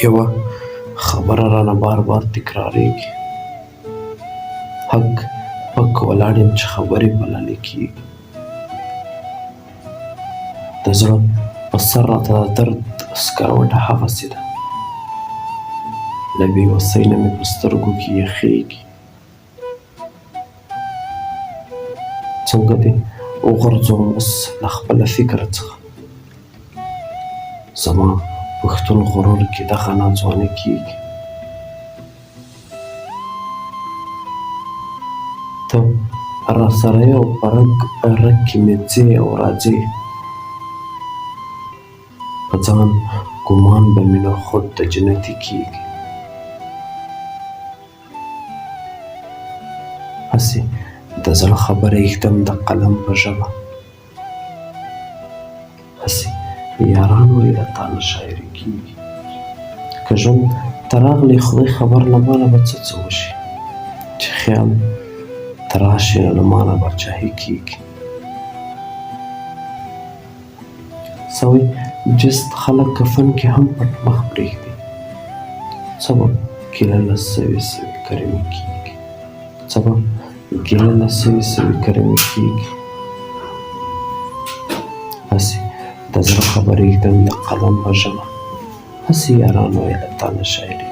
یوه خبره رانه بار بار تکراریږي، حق پک ولاړ یم چې خبرې بللې کېږي. د زړه په سر راته د درد سکروټه هغسې ده، له بې وسۍ نه مې په سترګو کې یخېږي. څنګه دې وغورځوم اوس له خپله فکره څخه، زما پښتون غرور کې دغه ناځواني کېږي. ته راسره یې او په رګ کې مې ځې او راځې، په ځان ګمان به مې نه خود د جنتي کېږي. هسې د زړه خبره ایږدم د قلم په ژبه، هسې یاران وایي له تا نه شاعري کېږي. که ژوند ته راغلی خدای خبر له مانه به څه وشي، چې خیال ته راشي نو له مانه پاچاهي کېږي. سوی جست خلک کفن کې هم پټ مخ پرېږدي، څه به ګیله له سوي کرمې کېږي، څه به ګیله له سوي کرمې کېږي. هسې د زړه خبرې ایږدم د قلم په ژبه، هسې یاران وایي له تا نه شاعري